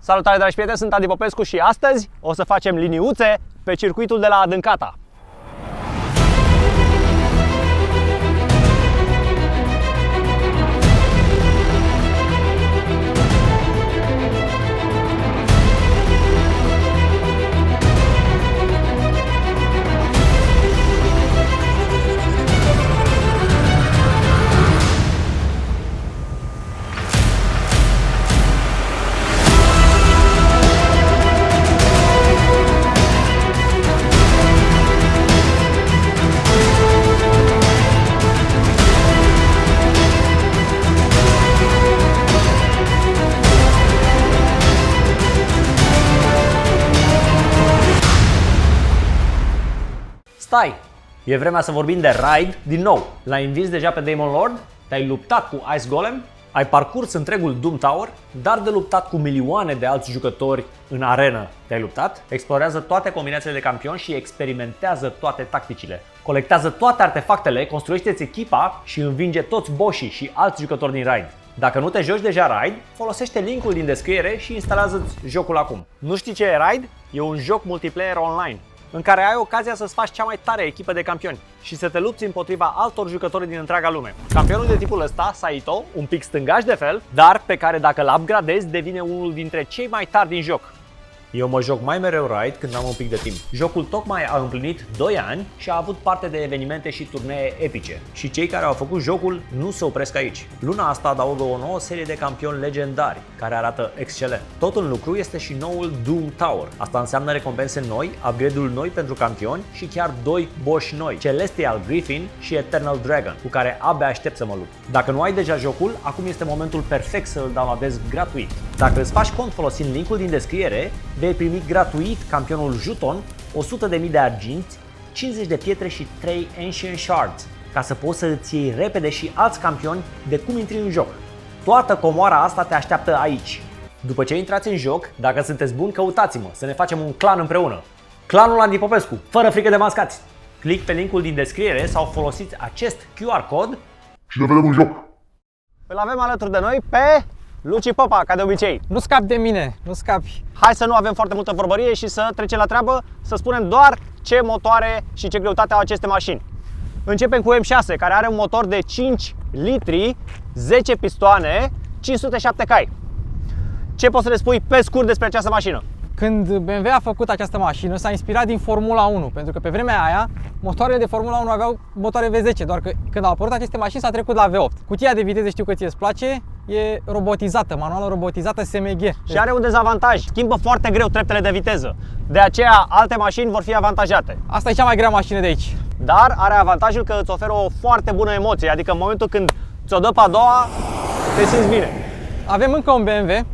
Salutare dragi prieteni, sunt Adi Popescu și astăzi o să facem liniuțe pe circuitul de la Adâncata. Stai! E vremea să vorbim de Ride din nou. L-ai învins deja pe Demon Lord? Te-ai luptat cu Ice Golem? Ai parcurs întregul Doom Tower? Dar de luptat cu milioane de alți jucători în arenă. Te-ai luptat? Explorează toate combinațiile de campioni și experimentează toate tacticile. Colectează toate artefactele, construiește-ți echipa și învinge toți boșii și alți jucători din Ride. Dacă nu te joci deja Ride, folosește linkul din descriere și instalează-ți jocul acum. Nu știi ce e Ride? E un joc multiplayer online în care ai ocazia să-ți faci cea mai tare echipă de campioni și să te lupți împotriva altor jucători din întreaga lume. Campionul de tipul ăsta, Saito, un pic stângaș de fel, dar pe care dacă îl upgradezi devine unul dintre cei mai tari din joc. Eu mă joc mai mereu Ride când am un pic de timp. Jocul tocmai a împlinit 2 ani și a avut parte de evenimente și turnee epice. Și cei care au făcut jocul nu se opresc aici. Luna asta adaugă o nouă serie de campioni legendari, care arată excelent. Tot în lucru este și noul Doom Tower. Asta înseamnă recompense noi, upgrade-uri noi pentru campioni și chiar 2 boși noi, Celestial Griffin și Eternal Dragon, cu care abia aștept să mă lupt. Dacă nu ai deja jocul, acum este momentul perfect să îl downloadezi gratuit. Dacă îți faci cont folosind linkul din descriere, vei primi gratuit campionul Juton, 100.000 de arginți, 50 de pietre și 3 Ancient Shards, ca să poți să îți iei repede și alți campioni de cum intri în joc. Toată comoara asta te așteaptă aici. După ce intrați în joc, dacă sunteți buni, căutați-mă, să ne facem un clan împreună. Clanul Adi Popescu, fără frică de mascați. Click pe linkul din descriere sau folosiți acest QR cod și ne vedem în joc. Îl avem alături de noi pe Luci Popa, ca de obicei. Nu scapi de mine, nu scapi. Hai să nu avem foarte multă vorbărie și să trecem la treabă, să spunem doar ce motoare și ce greutate au aceste mașini. Începem cu M6, care are un motor de 5 litri, 10 pistoane, 507 cai. Ce poți să ne spui pe scurt despre această mașină? Când BMW a făcut această mașină, s-a inspirat din Formula 1, pentru că pe vremea aia motoarele de Formula 1 aveau motoare V10, doar că când au apărut aceste mașini s-a trecut la V8. Cutia de viteze, știu că ție îți place, e robotizată, manuală robotizată SMG. Și are un dezavantaj, schimbă foarte greu treptele de viteză. De aceea alte mașini vor fi avantajate. Asta e cea mai grea mașină de aici. Dar are avantajul că îți oferă o foarte bună emoție, adică în momentul când ți-o dă pe a doua, te simți bine. Avem încă un BMW,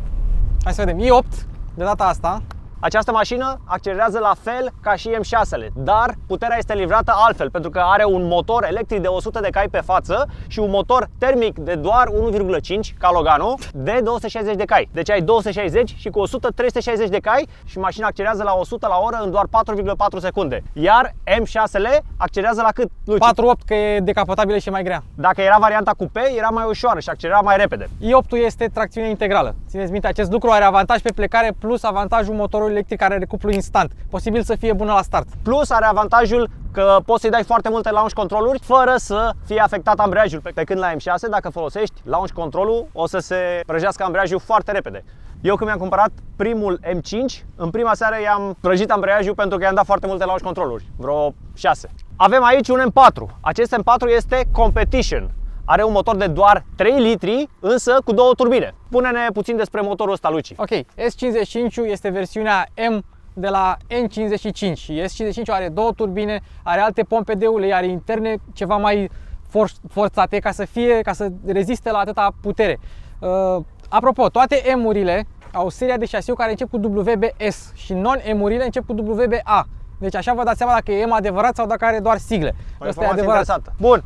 hai să vedem, i8 de data asta. Această mașină accelerează la fel ca și M6-le, dar puterea este livrată altfel, pentru că are un motor electric de 100 de cai pe față și un motor termic de doar 1,5 ca Loganul de 260 de cai. Deci ai 260 și cu 100 360 de cai și mașina accelerează la 100 la oră în doar 4,4 secunde. Iar M6-le accelerează la cât, Luci? 4.8, că e decapotabilă și mai grea. Dacă era varianta coupe, era mai ușoară și accelera mai repede. i8-ul este tracțiune integrală. Țineți minte, acest lucru are avantaj pe plecare plus avantajul motorului electric care are cuplu instant. Posibil să fie bună la start. Plus are avantajul că poți să-i dai foarte multe launch control-uri fără să fie afectat ambreiajul. Pe când la M6, dacă folosești launch control-ul, o să se prăjească ambreiajul foarte repede. Eu când mi-am cumpărat primul M5, în prima seară i-am prăjit ambreiajul pentru că i-am dat foarte multe launch control-uri, vreo 6. Avem aici un M4. Acest M4 este Competition. Are un motor de doar 3 litri, însă cu 2 turbine. Spune-ne puțin despre motorul ăsta, Luci. Ok, S55 este versiunea M de la N55 și S55 are 2 turbine, are alte pompe de ulei, are interne ceva mai forțate ca să reziste la atâta putere. Apropo, toate M-urile au seria de șasiu care încep cu WBS și non-M-urile încep cu WBA. Deci așa vă dați seama dacă e M adevărat sau dacă are doar sigle. Asta e adevărat. Bun,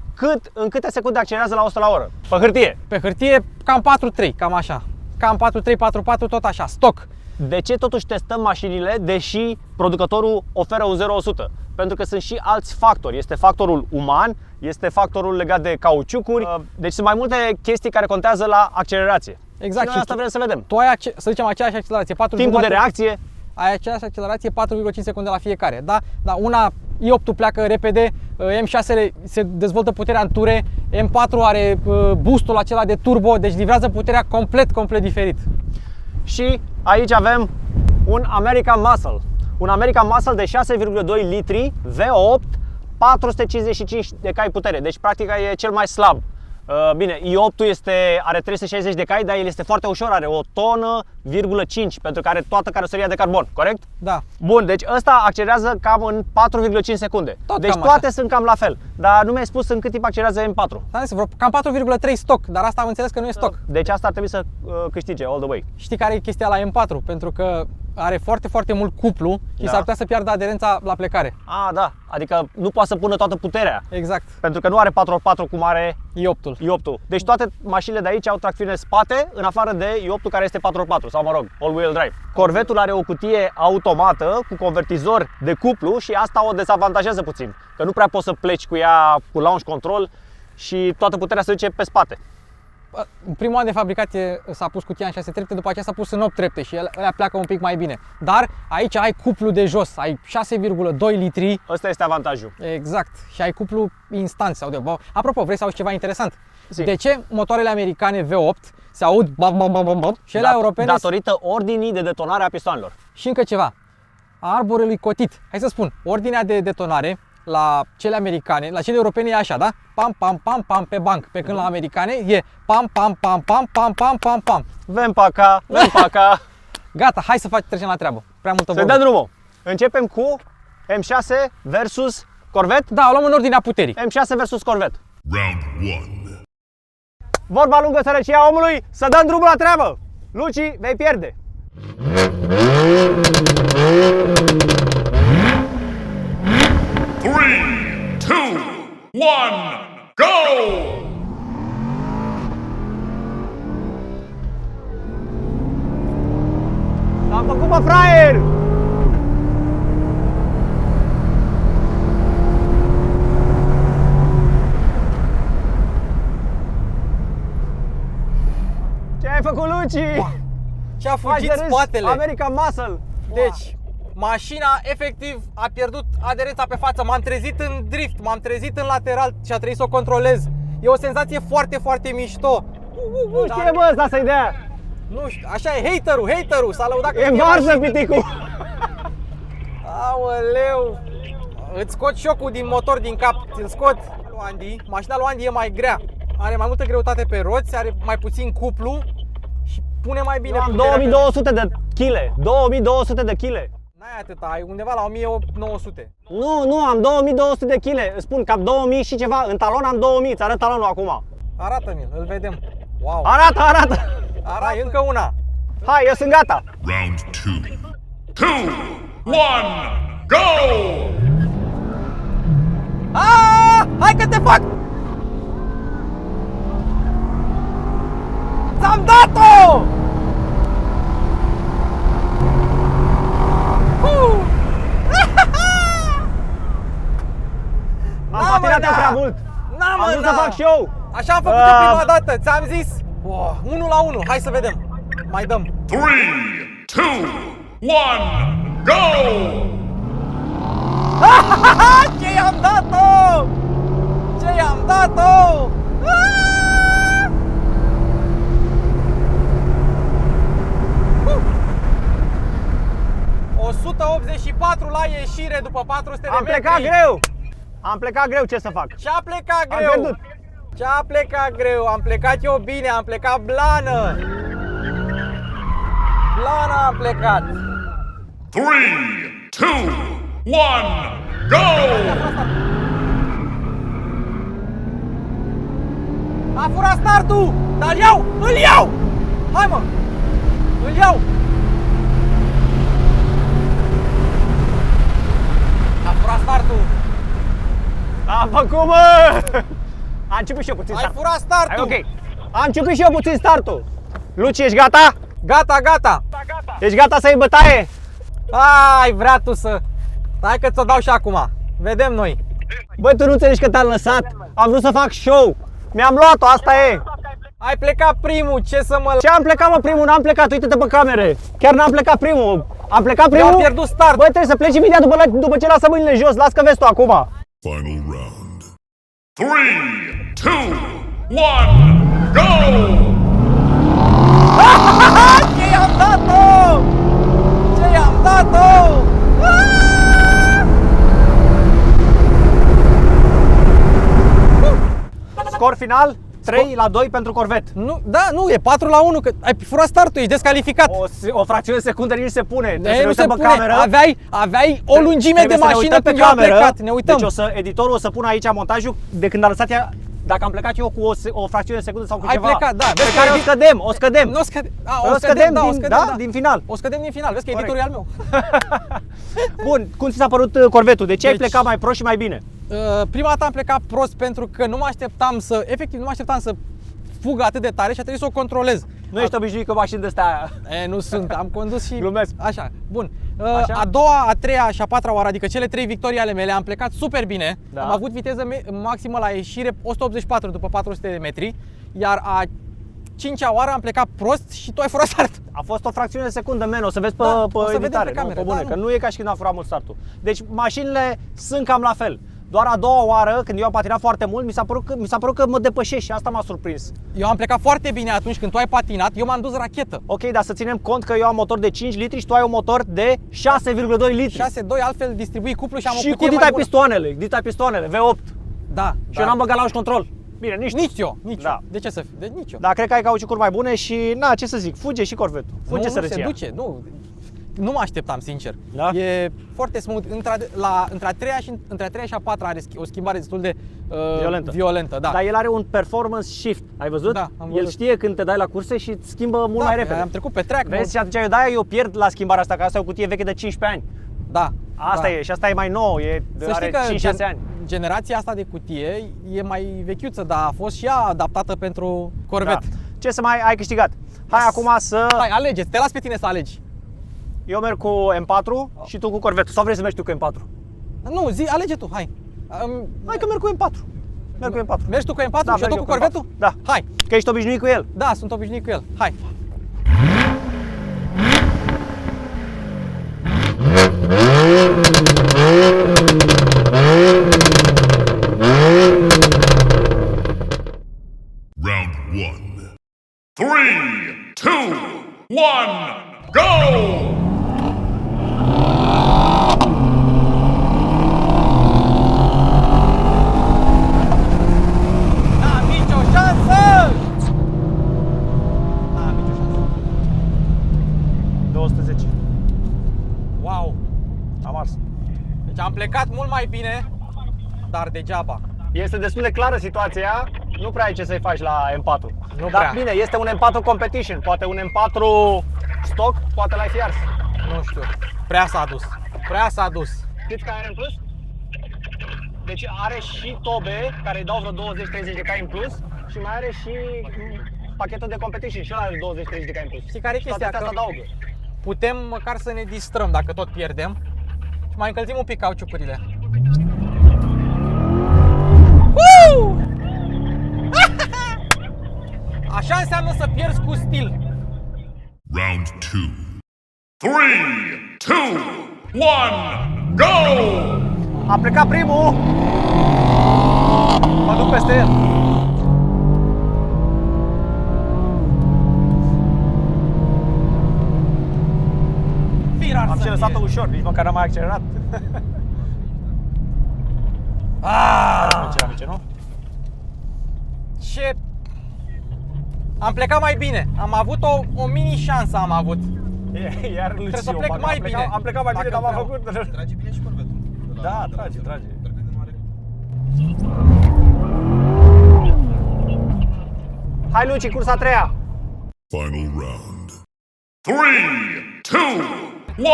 în câte secunde accelerează la 100 la oră? Pe hârtie? Pe hârtie cam 4-3, cam așa. Cam 4-3-4-4, tot așa, stock. De ce totuși testăm mașinile, deși producătorul oferă un 0-100? Pentru că sunt și alți factori. Este factorul uman, este factorul legat de cauciucuri, deci sunt mai multe chestii care contează la accelerație. Exact. Și noi asta vrem să vedem. Tu ai, să zicem, aceeași accelerație, 4,5. Timpul de reacție. Ai aceeași accelerație, 4,5 secunde la fiecare. Da? Dar una, i8-ul pleacă repede, M6 se dezvoltă puterea în ture, M4 are boostul acela de turbo, deci livrează puterea complet diferit. Și aici avem un American Muscle. Un American Muscle de 6,2 litri, V8, 455 de cai putere. Deci practic e cel mai slab. Bine, i8-ul are 360 de cai, dar el este foarte ușor, are o tonă, 5, pentru că are toată caroseria de carbon, corect? Da. Bun, deci ăsta accelerează cam în 4,5 secunde. Deci toate sunt cam la fel. Dar nu mi-ai spus în cât timp accelerează M4. Cam 4,3 stock, dar asta am înțeles că nu e stock. Deci asta ar trebui să câștige all the way. Știi care e chestia la M4? Pentru că are foarte mult cuplu și s-ar putea să piardă aderența la plecare. Ah, da. Adică nu poate să pună toată puterea. Exact. Pentru că nu are 4x4 cum are i8-ul. Deci toate mașinile de aici au tracțiune în spate, în afară de i8-ul care este 4x4 sau mă rog, all-wheel drive. Corvetul are o cutie automată cu convertizor de cuplu și asta o dezavantajează puțin. Că nu prea poți să pleci cu ea cu launch control și toată puterea se duce pe spate. În primul an de fabricație s-a pus cutia în 6 trepte, după aceea s-a pus în 8 trepte și ele pleacă un pic mai bine. Dar aici ai cuplu de jos, ai 6,2 litri. Ăsta este avantajul. Exact. Și ai cuplu instant. Apropo, vrei să auzi ceva interesant? Zi. De ce motoarele americane V8 se aud și ele europene? Datorită ordinii de detonare a pistoanelor. Și încă ceva. A arborelui cotit. Hai să spun, ordinea de detonare la cele americane, la cele europene e așa, da? Pam, pam, pam, pam pe banc. Pe când la americane e pam, pam, pam, pam, pam, pam, pam, pam. Vem pe acá. Gata, hai să trecem la treabă. Prea multă vorbă. Să dăm drumul. Începem cu M6 versus Corvette. Da, o luăm în ordinea puterii. M6 versus Corvette. Round 1. Vorba lungă, sărăcia omului, să dăm drumul la treabă. Luci, vei pierde. Three, two, one, go! L-am făcut pe fraier! Ce ai făcut, Luci? Ce-a fugit spatele. American Muscle. Deci, mașina efectiv a pierdut aderența pe față. M-am trezit în drift, m-am trezit în lateral și a trebuit să o controlez. E o senzație foarte mișto. Nu știe, bă, ăsta să-i dea. Nu știu, așa e haterul, s-a lăudat că E în varză, piticul. Aoleu! Îți scot șocul din motor din cap, îl scot. Andy, mașina lui Andy e mai grea. Are mai multă greutate pe roți, are mai puțin cuplu și pune mai bine. Am 2200 de kg. 2200 de kg. N-ai atâta, ai undeva la 1900. Nu, am 2200 de kg. Îți spun cam 2000 și ceva. În talon am 2000. Îți arăt talonul acum. Arată-mi-l, îl vedem. Wow. Arată. Hai, încă una. Hai, eu sunt gata. Round 2. 2, 1, go! Hai că te fac! Ți-am dat-o! Am patinat prea mult. Am vrut să fac show. Așa am făcut prima dată, ți-am zis. 1 la 1, hai să vedem. Mai dăm. 3, 2, 1, go! Ce i-am dat-o! Ce i-am dat-o! 184 la ieșire după 400 de metri. Am plecat greu, ce să fac? Ce-a plecat greu? Am pierdut. Ce-a plecat greu? Am plecat eu bine, am plecat blană. Blană am plecat. 3, 2, 1, go! A furat startul, dar îl iau! Hai mă, îl iau! A furat startul. Am făcut, mă! Am început și eu puțin Ai startul. furat startul. Ok. Am început și eu puțin startul. Luci, ești gata? Gata. Ești gata să iei bătaie? Ai vrea tu să... Hai că ți-o dau și acum. Vedem noi. Băi, tu nu înțelegi că te-am lăsat? Am vrut să fac show. Mi-am luat-o, asta e. Ai plecat primul, ce să mă... Ce am plecat, mă, primul? N-am plecat, uite-te pe camere. Chiar n-am plecat primul. Am plecat primul. Eu am pierdut start. Bă, trebuie să pleci imediat după ce lasă mâinile jos. Las că vezi tu acum. Final round. 3, 2, 1, go! Ce i-am dat-o? Ce i-am dat-o? Scor final 3-2 pentru Corvette. Nu, da, nu, e 4-1, că ai furat startul, ești descalificat. O fracțiune de secundă nici se pune. Trebuie să ne Nu se uităm pe pune. cameră. Aveai o lungime de Trebuie să ne mașină uităm pe când eu am cameră. plecat. Ne uităm. Deci editorul o să pună aici montajul de când a lăsat ea. Dacă am plecat eu cu o fracțiune de secundă sau cu Ai ceva. plecat, da. Pe Vezi că care e- o scădem, o scădem. Nu o scădem. O scădem da. din final. O scădem din final. Vezi că Corect. editorul e al meu. Bun, cum ți s-a părut Corvette-ul? De ce ai Deci- plecat mai prost și mai bine? Prima dată am plecat prost pentru că nu mă așteptam să fugă atât de tare și a trebuit să o controlez. Nu ești obișnuit cu mașini de astea. Nu sunt, am condus și... Glumesc. Așa, bun. Așa? A doua, a treia și a patra oară, adică cele 3 victorii ale mele, am plecat super bine. Da. Am avut viteză maximă la ieșire 184 după 400 de metri. Iar a cincea oară am plecat prost și tu ai furat start. A fost o fracțiune de secundă, men, o să vezi pe, Da, pe o să vedem editare, pe camere, nu? Pe bune, da, că nu. nu e ca și când a furat mult startul. Deci mașinile sunt cam la fel. Doar a doua oară, când eu am patinat foarte mult, mi s-a părut că mă depășești și asta m-a surprins. Eu am plecat foarte bine atunci când tu ai patinat, eu m-am dus rachetă. Ok, dar să ținem cont că eu am motor de 5 litri și tu ai un motor de 6,2 litri. 6-2, altfel distribui cuplu și am o Și cutie cu mai bună. ditai pistoanele, V8. Da. Și eu n-am băgat launch control. Bine, nici tu. Nici eu. Da. Eu. De ce să fiu? Deci nici eu. Dar cred că ai cauciucuri mai bune și, na, ce să zic, fuge și Corvette-ul. Fuge Nu se sărăcia. duce, nu mă așteptam, sincer. Da? E foarte smooth. Între a treia și a patra are o schimbare destul de violentă, da. Dar el are un performance shift, ai văzut? Da, am El văzut. știe când te dai la curse și îți schimbă mult mai repede. Am trecut pe track. Vezi, și atunci eu pierd la schimbarea asta, că asta e o cutie veche de 15 ani. Da. Asta da. e, și asta e mai nou, Să are știi că 5-6 ani. generația asta de cutie e mai vechiuță, dar a fost și ea adaptată pentru Corvette. Da. Ce să mai ai câștigat? Hai acum să... Hai, alegeți, te las pe tine să alegi. Eu merg cu M4 și tu cu Corvette. Sau vrei să mergi tu cu M4? Nu, alege tu, hai. Hai că merg cu M4. Merg cu M4. Mergi tu cu M4 Da, și eu merg tot eu cu Corvette-ul? M4. Da. Hai. Că ești obișnuit cu el. Da, sunt obișnuit cu el. Hai. Round 1. 3, 2, 1, go! N-am nicio șansă! N-am nicio șansă. 210. Wow. Am ars. Deci am plecat mult mai bine, dar degeaba. Este destul de clară situația. Nu prea ai ce să-i faci la M4. Nu Dar prea. bine, este un M4 competition. Poate un M4 stock, poate l-ai fi ars. Nu știu. Prea s-a dus. Prea s-a dus. Câți cai are în plus? Deci are și tobe care îi dau vreo 20-30 de cai în plus și mai are și pachetul de competition și ăla are 20-30 de cai în plus. Știi care e Și chestia? toate astea Că se adaugă. putem măcar să ne distrăm dacă tot pierdem și mai încălzim un pic cauciucurile. Așa înseamnă să pierzi cu stil. Round 2. 3, 2, 1, go! A plecat primul! Mă duc peste el. Firar Am să și lăsat-o fie. ușor, nici măcar n-am mai accelerat. Ce, nu? Ce... Am plecat mai bine. Am avut o mini șansă am avut. Iar Lucio, să plec mai bine. Am plecat mai bine, Dacă dar m-am vreau. făcut. Trage bine și Corvette-ul. Da, trage. Hai Luci, cursa a treia. Final round. 3, 2, 1,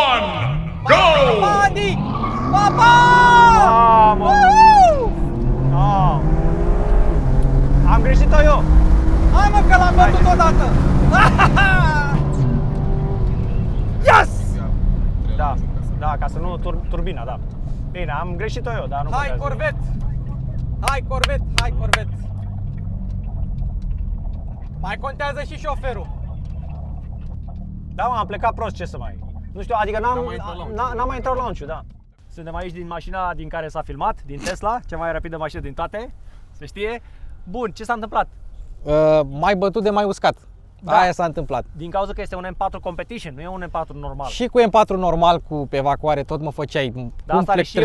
go! Adi! Papa! Mamă! Ah. Am greșit-o eu. Hai mă că l-am bătut odată! Yes! Da, ca să nu turbina, da. Bine, am greșit-o eu, dar nu Hai contează. Corvette! Hai Corvette! Hai Corvette! Mai contează și șoferul. Da, mă, am plecat prost, ce să mai... Nu știu, adică n-am mai intrat la launch-ul, da. Suntem aici din mașina din care s-a filmat, din Tesla, cea mai rapidă mașină din toate, se știe. Bun, ce s-a întâmplat? Mai bătut de mai uscat. Da. Aia s-a întâmplat. Din cauza că este un M4 Competition, nu e un M4 normal. Și cu M4 normal, cu evacuare, tot mă făceai. Da, asta are și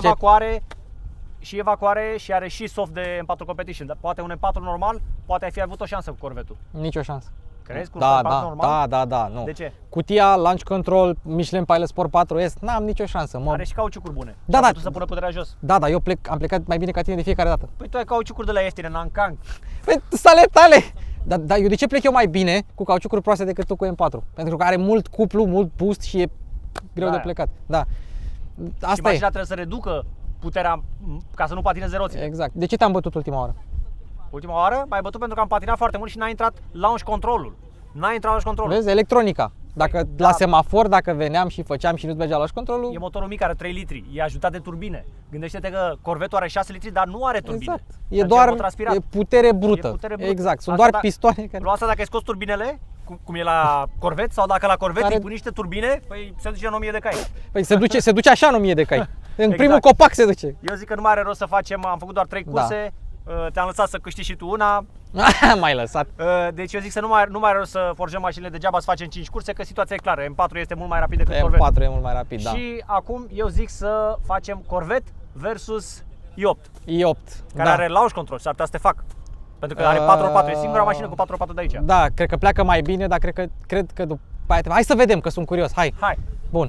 evacuare și are și soft de M4 Competition. Dar poate un M4 normal, poate ai fi avut o șansă cu Corvette-ul. Nicio șansă. Crezi? Cu Da, un M4 da, normal? da, nu. De ce? Cutia, launch control, Michelin Pilot Sport 4S, n-am nicio șansă. Are și cauciucuri bune. Da, A da. putut să pună puterea jos. Da, eu am plecat mai bine ca tine de fiecare dată. Păi tu ai cauciucuri de la ieftine, Nankang. Păi, sale tale! Dar eu de ce plec eu mai bine cu cauciucuri proaste decât tu cu M4? Pentru că are mult cuplu, mult boost și e greu de plecat. Da. Și Asta mașina e. trebuie să reducă puterea ca să nu patineze roțile. Exact. De ce te-am bătut ultima oară? Ultima oară m-ai bătut pentru că am patinat foarte mult și n-a intrat launch controlul. N-a intrat launch controlul. Vezi? Electronica. Dacă da. la semafor, dacă veneam și făceam și nu-ți mergea launch controlul... E motorul mic, are 3 litri, e ajutat de turbine. Gândește-te că Corvette-ul are 6 litri, dar nu are turbine. Exact. Deci E doar motor aspirat. e putere brută. E putere brută. Exact. Sunt Asta doar pistoane care... Lu asta dacă ai scos turbinele, cum e la Corvette, sau dacă la Corvette Care- îi pui niște turbine, păi se duce în 1000 de cai. Păi se duce așa în 1000 de cai. În Exact. primul copac se duce. Eu zic că nu mai are rost să facem, am făcut doar 3 curse, te-am lăsat să câștigi și tu una. M-ai lăsat. Deci eu zic să nu mai are rost să forjăm mașinile degeaba, să facem 5 curse, că situația e clară. M4 este mult mai rapid decât Corvette. M4 e mult mai rapid, da. Și acum eu zic să facem Corvette versus i8, i8. care are launch control, s-ar putea să te fac. Pentru că are 4x4, e singura mașină cu 4x4 de aici. Da, cred că pleacă mai bine, dar cred că după aia... Hai să vedem, că sunt curios. Hai. Hai! Bun.